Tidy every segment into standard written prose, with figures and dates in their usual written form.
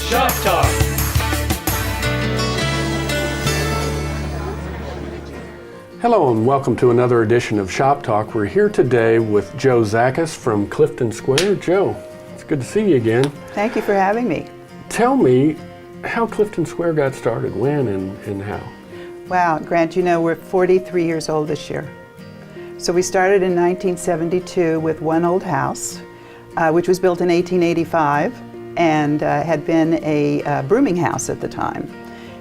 Shop Talk. Hello and welcome to another edition of Shop Talk. We're here today with Joe Zakas from Clifton Square. Joe, it's good to see you again. Thank you for having me. Tell me how Clifton Square got started, when and how. Wow, Grant, you know we're 43 years old this year. So we started in 1972 with one old house, which was built in 1885 and had been a brooming house at the time.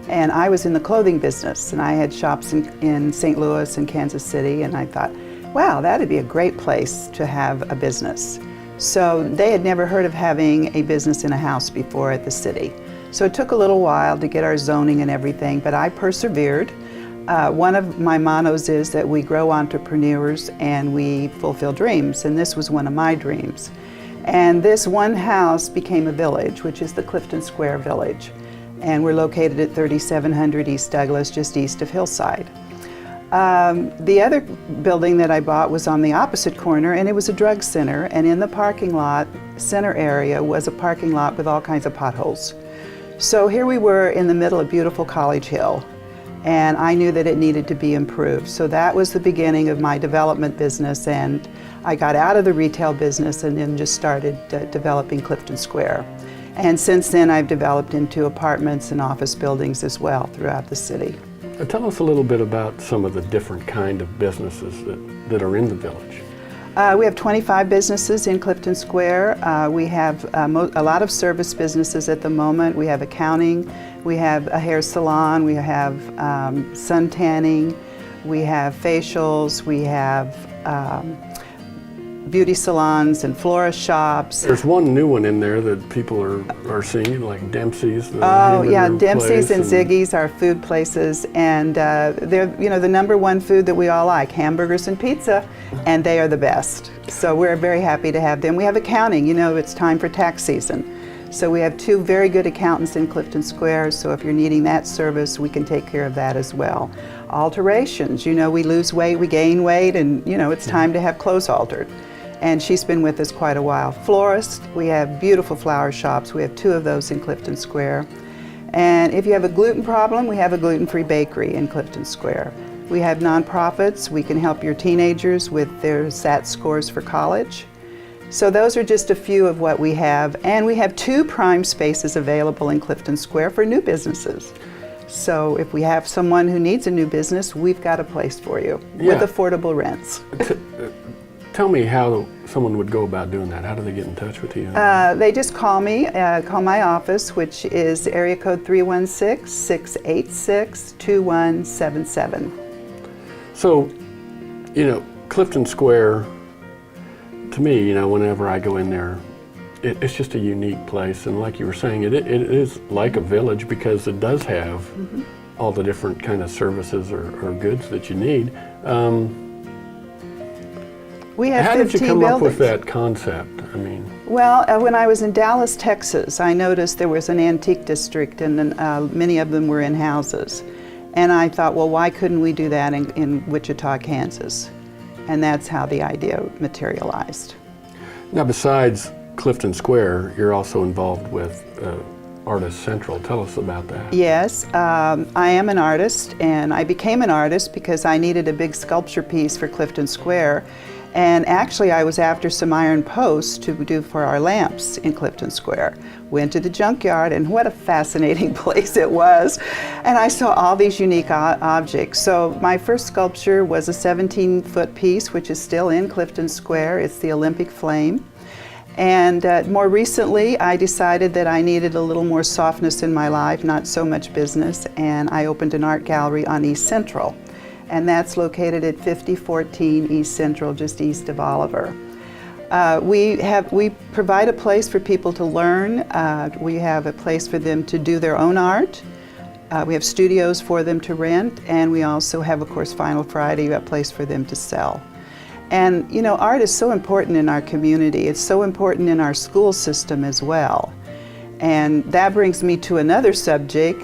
And I was in the clothing business, and I had shops in St. Louis and Kansas City, and I thought, wow, that'd be a great place to have a business. So they had never heard of having a business in a house before at the city. So it took a little while to get our zoning and everything, but I persevered. One of my mottos is that we grow entrepreneurs and we fulfill dreams, and this was one of my dreams. And this one house became a village, which is the Clifton Square Village. And we're located at 3700 East Douglas, just east of Hillside. The other building that I bought was on the opposite corner, and it was a drug center, and in the parking lot, center area, was a parking lot with all kinds of potholes. So here we were in the middle of beautiful College Hill, and I knew that it needed to be improved. So that was the beginning of my development business, and I got out of the retail business and then just started developing Clifton Square. And since then I've developed into apartments and office buildings as well throughout the city. Tell us a little bit about some of the different kind of businesses that are in the village. We have 25 businesses in Clifton Square. We have a lot of service businesses at the moment. We have accounting, we have a hair salon, we have sun tanning, we have facials, we have beauty salons and florist shops. There's one new one in there that people are seeing, like Dempsey's. Oh yeah, Dempsey's and Ziggy's are food places, and they're the number one food that we all like, hamburgers and pizza, and they are the best. So we're very happy to have them. We have accounting, it's time for tax season. So we have two very good accountants in Clifton Square, so if you're needing that service, we can take care of that as well. Alterations, we lose weight, we gain weight, and it's time to have clothes altered. And she's been with us quite a while. Florists, we have beautiful flower shops. We have two of those in Clifton Square. And if you have a gluten problem, we have a gluten-free bakery in Clifton Square. We have nonprofits. We can help your teenagers with their SAT scores for college. So those are just a few of what we have. And we have two prime spaces available in Clifton Square for new businesses. So if we have someone who needs a new business, we've got a place for you with affordable rents. Tell me how someone would go about doing that. How do they get in touch with you? They just call me, call my office, which is area code 316-686-2177. So, Clifton Square, to me, whenever I go in there, it's just a unique place. And like you were saying, it is like a village because it does have all the different kind of services or goods that you need. We have How 15 did you come buildings. up with that concept? Well, when I was in Dallas, Texas, I noticed there was an antique district, and many of them were in houses. And I thought, well, why couldn't we do that in Wichita, Kansas? And that's how the idea materialized. Now, besides Clifton Square, you're also involved with Artist Central. Tell us about that. Yes, I am an artist, and I became an artist because I needed a big sculpture piece for Clifton Square. And actually, I was after some iron posts to do for our lamps in Clifton Square. Went to the junkyard, and what a fascinating place it was. And I saw all these unique objects. So my first sculpture was a 17-foot piece, which is still in Clifton Square. It's the Olympic flame. And more recently, I decided that I needed a little more softness in my life, not so much business, and I opened an art gallery on East Central. And that's located at 5014 East Central, just east of Oliver. We provide a place for people to learn. We have a place for them to do their own art. We have studios for them to rent, and we also have, of course, Final Friday, a place for them to sell. And art is so important in our community. It's so important in our school system as well. And that brings me to another subject.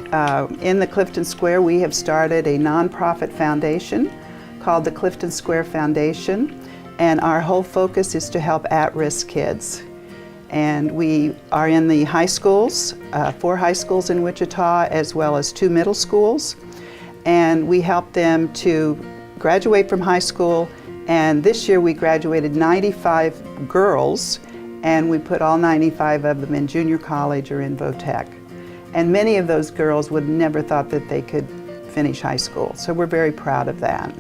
In the Clifton Square, we have started a nonprofit foundation called the Clifton Square Foundation, and our whole focus is to help at-risk kids. And we are in the high schools, 4 high schools in Wichita, as well as 2 middle schools. And we help them to graduate from high school. And this year we graduated 95 girls, and we put all 95 of them in junior college or in VOTEC. And many of those girls would never thought that they could finish high school. So we're very proud of that.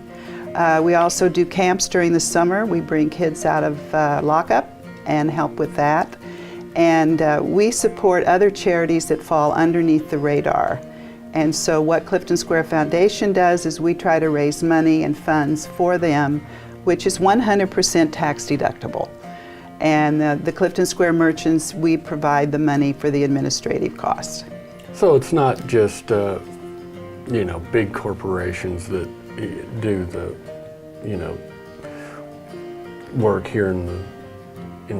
We also do camps during the summer. We bring kids out of lockup and help with that. And we support other charities that fall underneath the radar. And so what Clifton Square Foundation does is we try to raise money and funds for them, which is 100% tax deductible. And the Clifton Square merchants, we provide the money for the administrative costs. So it's not just, big corporations that do the, work here in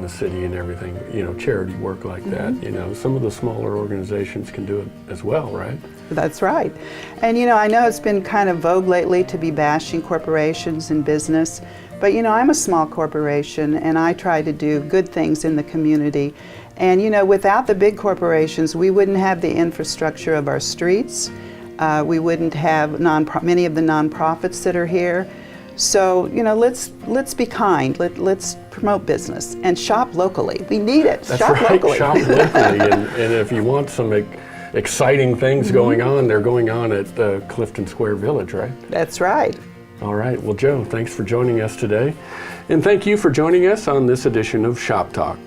the city and everything, charity work like that. Some of the smaller organizations can do it as well, right? That's right. And I know it's been kind of vogue lately to be bashing corporations and business, but I'm a small corporation and I try to do good things in the community. And without the big corporations, we wouldn't have the infrastructure of our streets. We wouldn't have many of the nonprofits that are here. So, let's be kind. Let's promote business and shop locally. We need it. That's shop right. locally. Shop locally. and if you want some exciting things going on, they're going on at Clifton Square Village, right? That's right. All right. Well, Joe, thanks for joining us today. And thank you for joining us on this edition of Shop Talk.